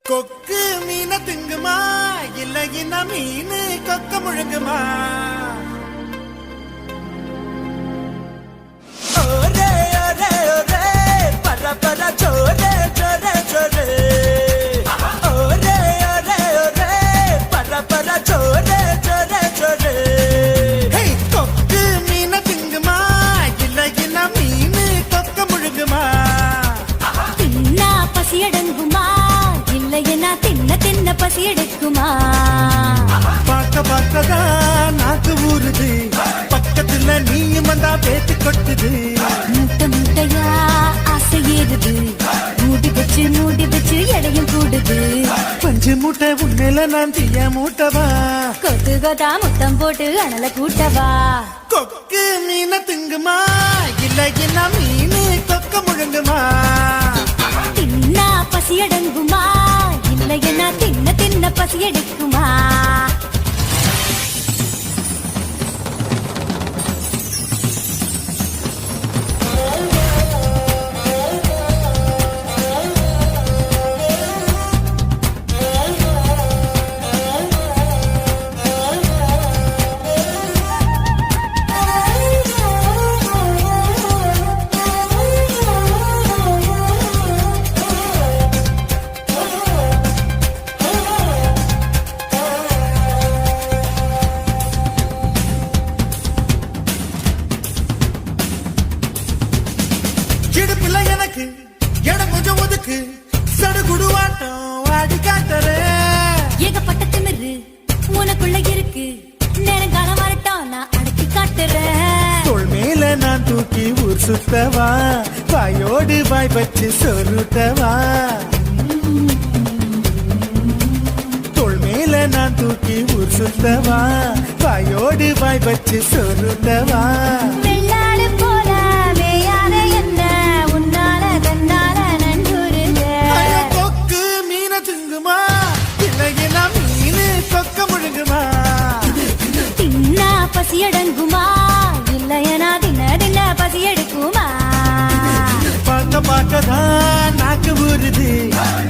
கொக்கு மீன திங்குமா இல்லைன்னா மீனு கொக்க முழுங்குமா? ஒரே ஒரே ஒரே பர பர சோரே சோரே சோரே ஒரே ஒரே ஒரே பர பர சோரே சோரே சோரே. கொக்கு மீன திங்குமா இல்லைன்னா மீனு கொக்க முழுங்குமா? தின்னா பசி அடங்குமா இல்லையா தின்ன தின்ன பசி எடுக்குமா? பார்க்க பார்க்கதான் நாக்கு ஊறுது, பக்கத்துல நீயும் வந்தா பேத்து கொட்டுது. முட்டை முட்டையா ஆசை ஏறுது, மூடி வச்சு எடையும் கூடுது. கொஞ்சம் மூட்டை உண்மையில நான் தீய மூட்டவா? கொத்து கொத்தா முத்தம் போட்டு அனல கூட்டவா? கொக்கு மீன திங்குமா இல்லைன்னா மீனு கொக்க முழுங்குமா? தின்னா பசி அடங்குமா இல்லையா தின்ன தின்ன பசி எடுக்குமா? இடுப்புல எனக்கு இடம் கொஞ்சம் ஒதுக்கு, சடுகுடுவாட்டம் ஆடி காட்டுறேன். ஏகப்பட்ட திமிரு உனக்குள்ள இருக்கு, நேரங்காலம் வரட்டும் நான் அடக்கி காட்டுறேன். தோள் மேல நான் தூக்கி ஊர் சுத்தவா, வாயோடு வாய் வச்சு சொருட்டவா? தோள் மேல நான் தூக்கி ஊர் சுத்தவா, வாயோடு வாய் வச்சு சொருட்டவா? வெள்ளாடு போல மேயாத என்ன உன்னால தன்னால நன்றுருங்க. கொக்கு மீன திங்குமா இல்லைன்னா மீனு கொக்க முழுங்குமா? தின்னா பசி அடங்குமா இல்லையா தின்ன தின்ன பசி எடுக்குமா? பார்க்க பார்க்கதான் நாக்கு ஊறுது,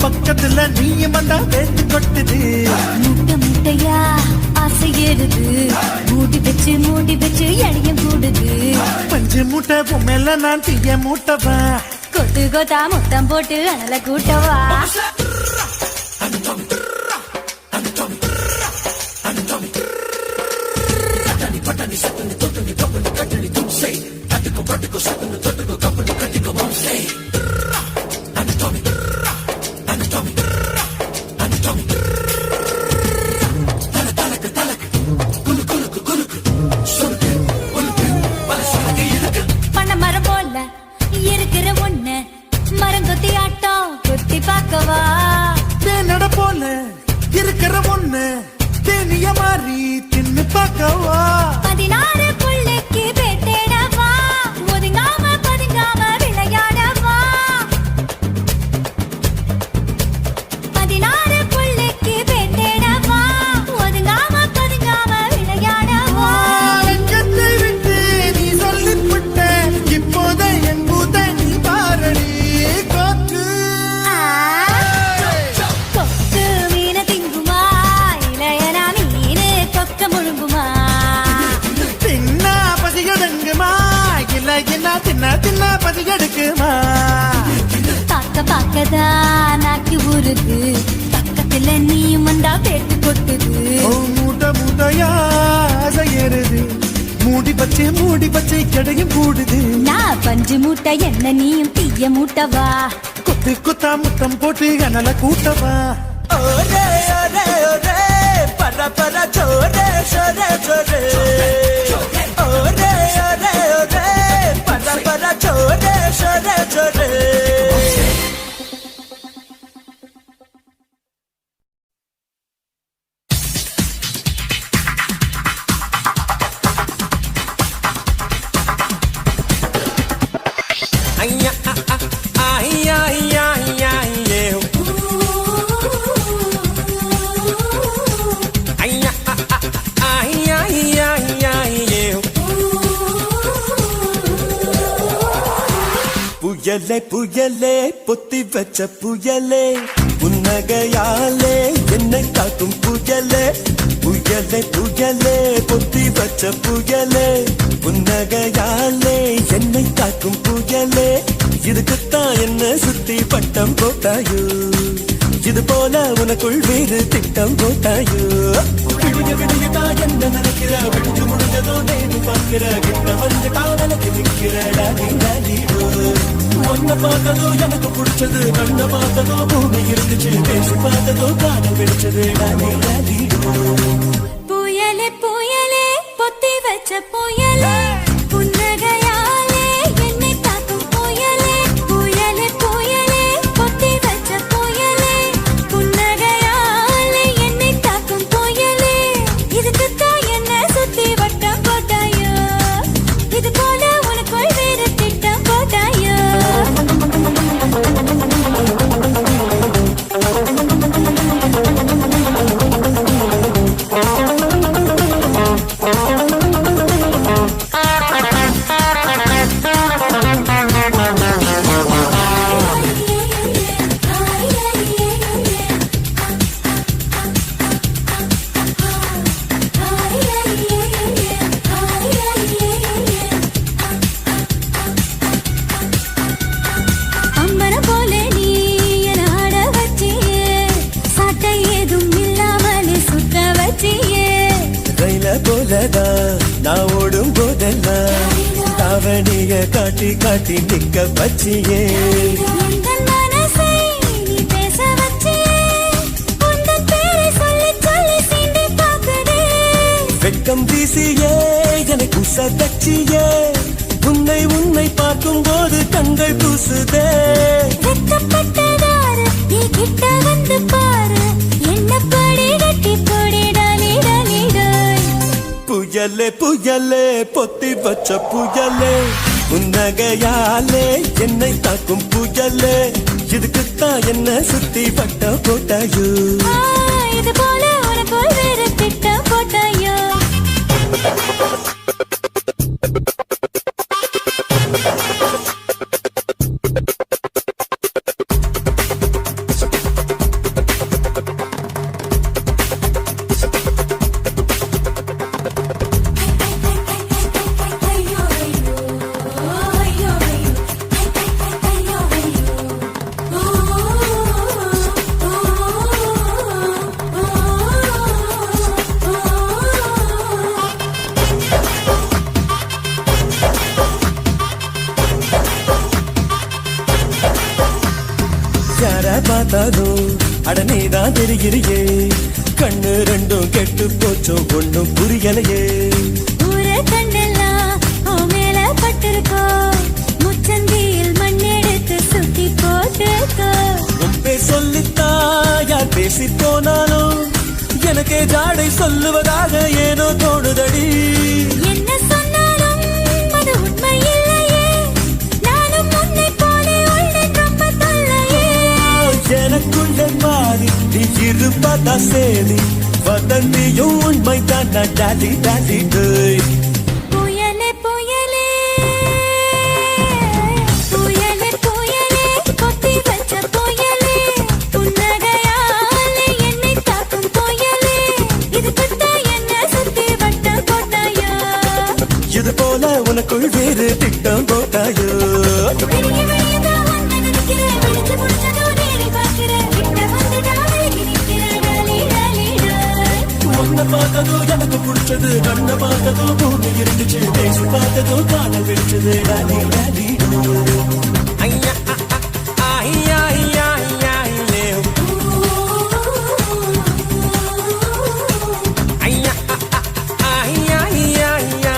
பக்கத்துல நீயும் வந்தா பேத்து கொட்டுது. முட்டை முட்டையா ஆசை ஏறுது, மூடி வச்சு எடையும் கூடுது. பஞ்சு மூட்டை பொம்மையில நான் தீய மூட்டவா? கொத்து கொத்தா முத்தம் போட்டு அனல கூட்டவா? பண்ண மரம் போல இருக்கிற ஒண்ணு மரங்கொத்தி ஆட்டம் கொத்தி பார்க்கவா? தேனட போல இருக்கிற ஒண்ணு தேனிய மாறி தின்னு பார்க்கவா? 16 புள்ளைக்கு பேட்டேடவா, ஒதுங்காம பதுங்காம விளையாடவா? 16 புள்ளைக்கு பேட்டேடவா, ஒதுங்காம பதுங்காம விளையாடவா? லஞ்சத்தை விட்டு நீ சொல்லிவிட்ட, இப்போத என் பூத நீ பாரடி கொக்கு. கொக்கு மீன திங்குமா இளையனா மீனு கொக்க முழுங்குமா? தின்னா பசிகடங்குமா இல்லைன்னா தின்ன தின்ன பசிகெடுக்குமா? பார்க்க பார்க்கதான் நாக்கி ஊறுது, பக்கத்துல நீயும் வந்தா பேட்டு கொட்டுது. மூட்டை மூட்டையா ஆசை ஏறுது, மூடி பச்சை கிடையும் கூடுது. நான் பஞ்சு மூட்டை என்ன நீயும் தீய மூட்டவா? கொத்து கொத்தா முத்தம் போட்டு அனல கூட்டவா? ஒரே ஒரே ஒரே பர பர சோரே சோரே சோரே ஒரே ஒரே ஒரே பர பர சோரே சோரே சோரே. ஐயா ஐயா ஐயா ஐயா ஐயா ஐயா ஐயா ஐயா புயலே புயலே பொத்தி வச்ச புயலே புன்னகையாலே என்னை காக்கும் புயலே புயலே புயலே பொத்தி வச்ச புயலே புன்னகையாலே என்னை காக்கும் புயலே இதுக்குத்தான் என்ன சுத்தி பட்டம் போட்டாயோ இது போல உனக்குள் வேறு திட்டம் போட்டாயோ விடிய விடியதான் என்ன நினைக்கிற விடிஞ்சு முடிஞ்சதோ நேரு பார்க்கிற கிட்ட வந்து காவலுக்கு நிற்கிற ஒன்ன பார்த்ததோ எனக்கு பிடிச்சது கண்ண பார்த்ததோ பூமி இருந்துச்சு பேசி பார்த்ததோ காலம் பிடிச்சது புயலே புயலே பொத்தி வச்ச புயலே புன்னகையாலே என்னை தாக்கும் புயலே புயலே புயலே பொத்தி வச்ச புயலே புன்னகையாலே என்னை தாக்கும் புயலே இதுக்குத்தான் என்ன சுத்தி வட்டம் போட்டாயோ இது போல உனக்குள் வேறு திட்டம் போட்டாயோ அம்மன போல நீ என ஆட வச்சியே சாட்டை ஏதும் இல்லாமலே சுத்த வச்சியே ரயில போலதான் நான் ஓடும் போதெல்லாம் தாவணிய காட்டி காட்டி நிக்க வச்சியே எங்கள் மனசை நீ பேச வச்சியே உந்தன் பேரை சொல்லி சொல்லி சீண்டி பார்க்குதே வெட்கம் வீசியே எனக்கு உசதச்சியே உன்னை உன்னை பார்க்கும் போது கண்கள் கூசுதே வெட்கப்பட்டதாரு நீ கிட்ட வந்து பாரு என்ன படி கட்டி போடி டாலி டாலி டாய் புயலே புயலே பொத்தி வச்ச புயலே புன்னகையாலே என்னை தாக்கும் புயலே இதுக்குத்தான் என்ன சுத்தி பட்ட போட்டாயோ இது போல உனக்குள் வேறு திட்டம் போட்டாயோ யார பார்த்தாலும் அடனேதான் தெரிகிறியே கண்ணு ரெண்டும் கெட்டு போச்சோ ஒண்ணும் புரியலையே ஊர கண்ணெல்லாம் உன் மேல பட்டிருக்கோ முச்சந்தியில் மண்ணெடுத்து சுத்தி போட்டுக்கோ உன் பேர் சொல்லித்தா யார் பேசி போனாலும் எனக்கே ஜாடை சொல்லுவதாக ஏனோ தோணுதடி என்ன சொன்னாலும் அது உண்மை இல்லையே நானும் உன்னை போலே உள்ளேன் ரொம்ப தொல்லையே எனக்குள்ள மாறி நீ இருப்பதா சேரி வதந்தியும் உண்மைதான் நான் டாடி டாடி டேய் புயலே புயலே புயலே புயலே பொத்தி வச்ச புயலே புன்னகையாலே என்னை தாக்கும் புயலே இதுக்குத்தான் என்ன சுத்தி வட்டம் போட்டாயோ இது போல உனக்குள் வேறு திட்டம் போட்டாயோ விடிய விடியதான் உன்னை நினைக்கிறேன் விடிச்சு முடிச்சதோ நேரி பார்க்கிறேன் கிட்ட வந்து டாவலுக்கு நிற்கிறேன் டாலி டாலி டாய் உன்னை பார்த்ததோ எனக்கு பிடிச்சது கண்ணை பார்த்ததோ பூமி இருந்துச்சு பேசி பார்த்ததோ காண பிடிச்சது டாடி டாடி ஐயா ஐயா ஐயா ஐயா ஐயா ஐயா ஐயா ஐயா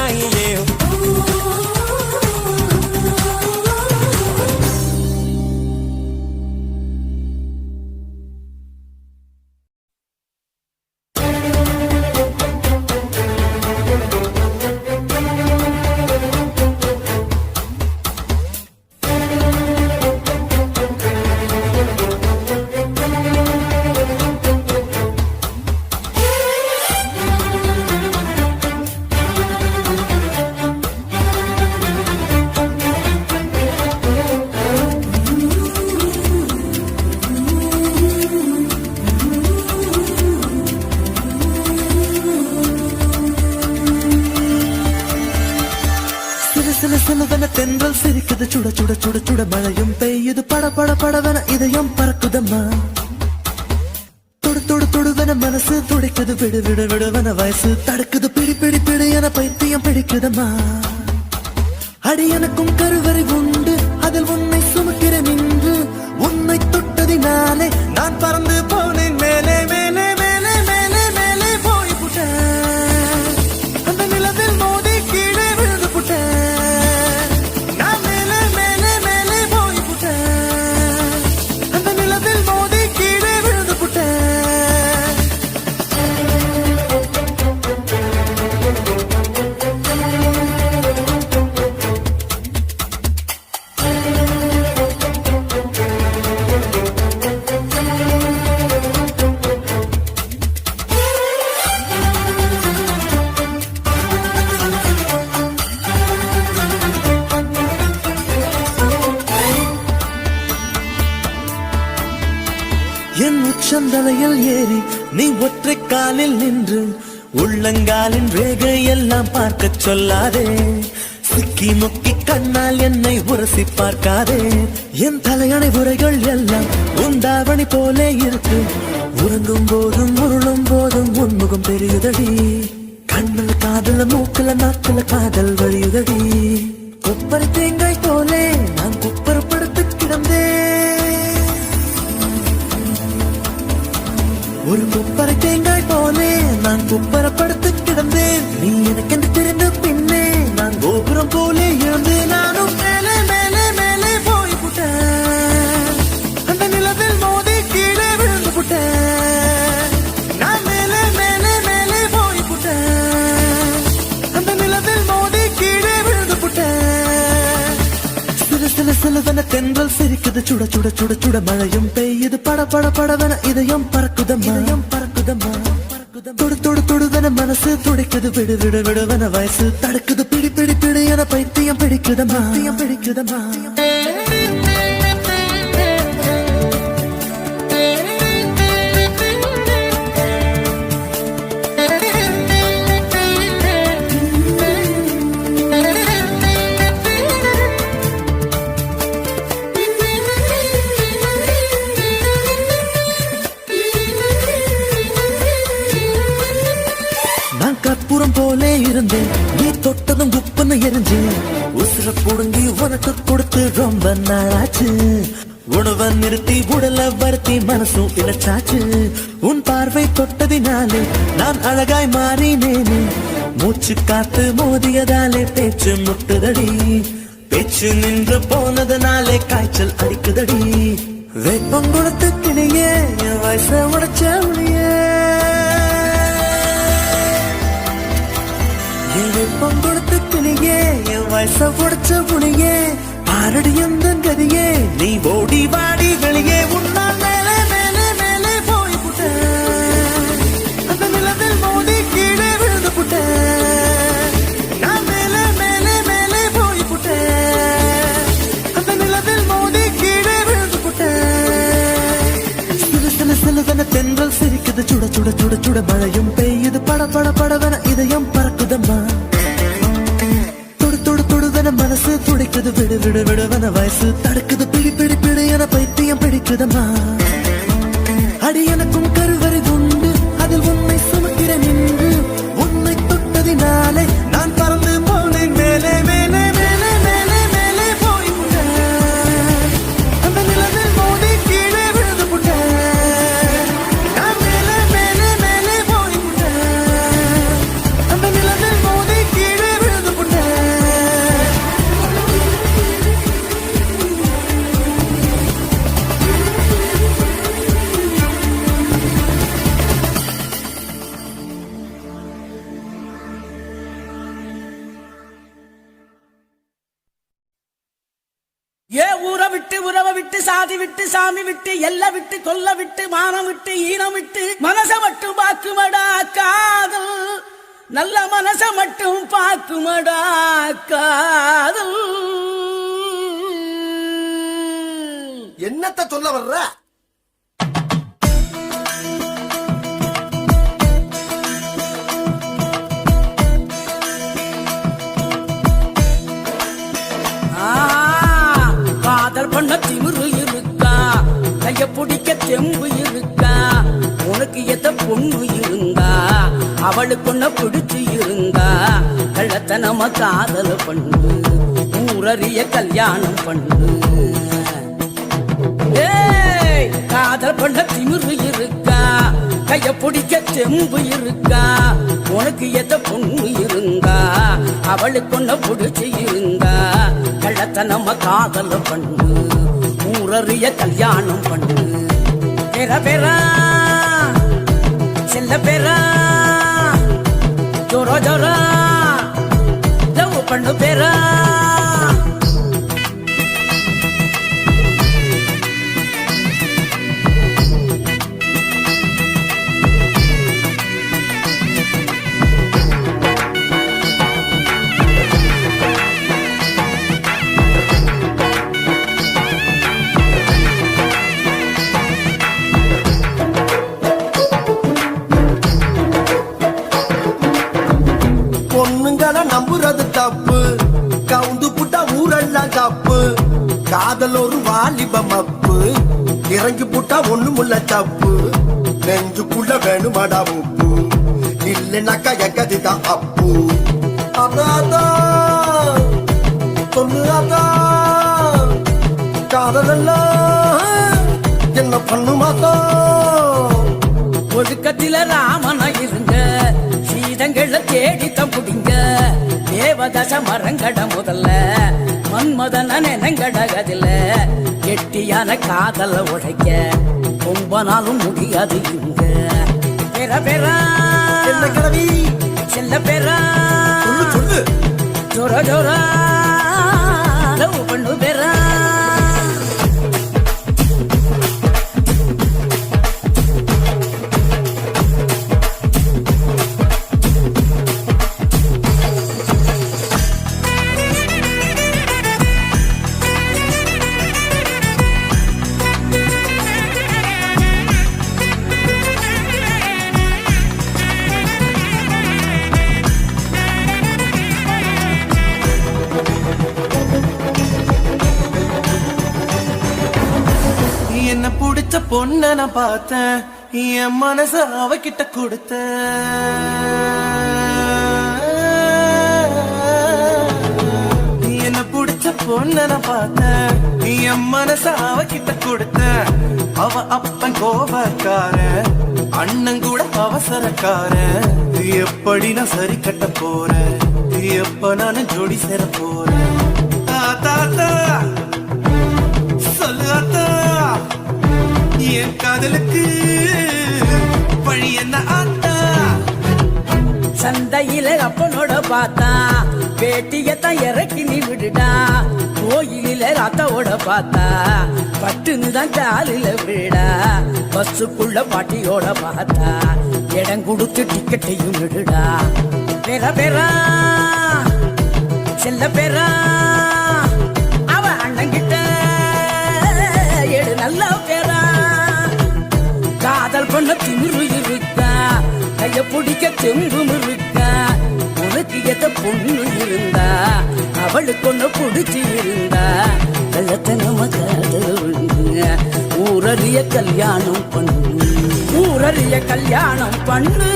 தென்றல் சிரிக்குது சுட சுட சுட சுட மழையும் பெய்யுது பட பட படவன இதயம் பறக்குதம்மா தொடு தொடு தொடுவன மனசு துடிக்குது விடு விடு விடுவன வயசு தடுக்குது பிடி பிடி பிடி என பைத்தியம் பிடிக்குதம்மா அடி எனக்கும் கருவறை உண்டு அதில் உன்னை சுமக்கிறேன் இன்று உன்னை தொட்டதினாலே நான் பறந்து போனேன் மேலே மேலே மேலே மேலே மேலே போய் புட்டேன் அந்த நிலவில் மோதி கீழே விழுந்து புட்டேன் நான் மேலே மேலே மேலே போய் புட்டேன் அந்த நிலவில் மோதி கீழே விழுந்து புட்டேன் என் உச்சந்தலையில் ஏறி நீ ஒற்றை காலில் நின்று உள்ளங்காலின் ரேகை எல்லாம் பார்க்க சொல்லாதே சிக்கி முக்கி கண்ணால் என்னை உரசி பார்க்காதே என் தலையணை உரைகள் எல்லாம் உண்டாவணி போலே இருக்கு உறங்கும் போதும் உருளும் போதும் உன்முகம் தெரியுதடி கண்ணில் காதல மூக்குல நாக்குல காதல் வழியுதடி கொப்பரை தேங்காய் போலே நான் குப்பரப்படுத்து கிடந்தேன் ஒரு குப்பரை தேங்காய் போலே நான் குப்பரப்படுத்து கிடந்தேன் நீ எனக்கு என்று தெரிந்த பின்னே நான் கோபுரம் போலே இருந்து நானும் மேலே மேலே மேலே போய் புட்டேன் அந்த நிலவில் மோதி கீழே விழுந்து புட்டேன் நான் மேலே மேலே மேலே போய் புட்டேன் அந்த நிலவில் மோதி கீழே விழுந்து புட்டேன் சில சில சிலவன தென்றல் சிரிக்குது சுட சுட சுட சுட மழையும் பெய்யுது பட பட படவன இதயம் பறக்குதம்மா பறக்குதம்மா தொடு தொடு தொடுவன மனசு துடிக்குது விடு விடு விடுவன வயசு தடுக்குது பிடி பிடி பிடி என பைத்தியம் பிடிக்குதம்மா பிடிக்குதம்மா கற்பூரம் போலே இருந்தேன் நீ தொட்டதும் உப்புன்னு எரிஞ்சு உசுர புடுங்கி உனக்கு கொடுத்து ரொம்ப நாளாச்சு உணவை நிறுத்தி உடலை வருத்தி மனசும் இழைச்சாச்சு உன் பார்வை தொட்டதினாலே நான் அழகாய் மாறினேனே மூச்சு காத்து மோதியதாலே பேச்சு முட்டுதடி பேச்சு நின்று போனதுனாலே காய்ச்சல் அடிக்குதடி வேப்பம் கொடுத்து கிளியே என் வயசை உடைச்ச ஒளியே பங்கொடுத்து கிளியே என் வயச உடைச்ச புளியே பாரடி எந்த கதியே நீ ஓடி வாடி வெளியே உன்னால் மேலே மேலே மேலே போய் புட்டேன் அந்த நிலவில் மோதி கீழே விழுந்து புட்டேன் நான் மேலே மேலே மேலே போய் புட்டேன் அந்த நிலவில் மோதி கீழே விழுந்து புட்டேன் சில சில சிலவன தென்றல் சிரிக்குது சுட சுட சுட சுட மழையும் பெய்யுது பட பட படவன இதயம் பறக்குதம்மா மனசு துடிக்குது விடு விடு விடுவன வயசு தடுக்குது பிடி பிடி பிடி என பைத்தியம் பிடிக்குதம்மா அடி எனக்கும் கருவறை உண்டு அதில் உன்னை சுமக்கிறேன் இன்று உன்னை தொட்டதினாலே நான் பறந்து போனேன் மேலே மேலே மேலே மேலே மேலே போய் புட்டேன் அந்த நிலவில் மோதி கீழே விழுந்து புட்டேன் நான் மேலே மேலே மேலே போய் புட்டேன் அந்த நிலவில் மோதி கீழே விழுந்து புட்டேன் ஏ ஊரை விட்டு உறவை விட்டு சாதி விட்டு சாமி விட்டு எல்லை விட்டு கொல்ல விட்டு மானம் விட்டு ஈனம் விட்டு மனச மட்டும் பாக்குமடா காதல் நல்ல மனச மட்டும் பாக்குமடா காதல் என்னத்த சொல்ல வர்ற? பொண்ணு இருந்தா அவளுக்கு ஒன்ன பிடிச்சு இருந்தா கள்ளத்தனம காதல பண்ணு ஊரறிய கல்யாணம் பண்ணு ஏய் காதல் பண்ண திமிரு இருக்கா கைய பிடிக்க செம்பு இருக்கா உனக்கு எத பொண்ணு இருந்தா அவளுக்கு ஒன்ன பிடிச்சு இருந்தா கள்ளத்தனம காதல பண்ணு ஊரறிய கல்யாணம் பண்ணு பெற பெறா செல்ல பெறா ஜோரோ ஜோரா லவ் பண்ணு பெறா பொண்ணுங்களை நம்புறது தப்பு கவுந்து புட்டா ஊரெல்லாம் தப்பு காதல் ஒரு வாலிபம் அப்பு இறங்கி புட்டா ஒண்ணுமுள்ள தப்பு நெஞ்சுக்குள்ள வேணுமாடா உப்பு இல்லைனாக்கா எங்கதுதான் அப்பு அதான் சொல்லு அதான் காதலெல்லாம் என்ன பண்ணுமாதான் ஒழுக்கத்தில ராமனா இருங்க சீதங்கள தேடித்தம் புடிங்க தேவதச மரங்கட முதல்ல மன்மதன நினங்கடகதில்ல கெட்டியான காதல உடைக்க ரொம்ப நாளும் முடியாது இங்க பெற பெறா என்ன கிழவி செல்ல பெறா சொல்லு சொல்லு ஜோர ஜோரா லவ் பண்ணு பெறா என்ன பிடிச்ச பொண்ண நான் பார்த்தேன் என் மனச அவகிட்ட கொடுத்த என்ன பிடிச்ச பொண்ண நான் பார்த்தேன் என் மனச அவகிட்ட கொடுத்த அவ அப்பன் கோபக்கார அண்ணன் கூட அவசரக்கார எப்படி நான் சரி கட்ட போறேன் எப்ப நானும் ஜோடி சேர போறேன் தாத்தா சொல்லு அத்தா என் காதலுக்கு வழி என்ன ஆத்தா சந்தையில அப்பனோட பார்த்தா பேட்டியத்தான் இறக்கி நீ விடுடா கோயிலில ராத்தாவோட பார்த்தா பட்டுன்னு தான் காலில விடா பஸ்ஸுக்குள்ள பாட்டியோட பார்த்தா இடம் கொடுத்து டிக்கெட்டையும் விடுடா பெற பெறா செல்ல பெறா அவ அண்ணங்கிட்ட எடு நல்ல பெறா காதல் பண்ண திமிரு இருக்கா கைய பிடிக்க செம்பும் இருக்கா உனக்கு எத பொண்ணு இருந்தா அவளுக்கு ஒண்ணு பிடிச்சி இருந்தா கள்ளத்தனம காதல் ஊரறிய கல்யாணம் பண்ணு ஊரறிய கல்யாணம் பண்ணு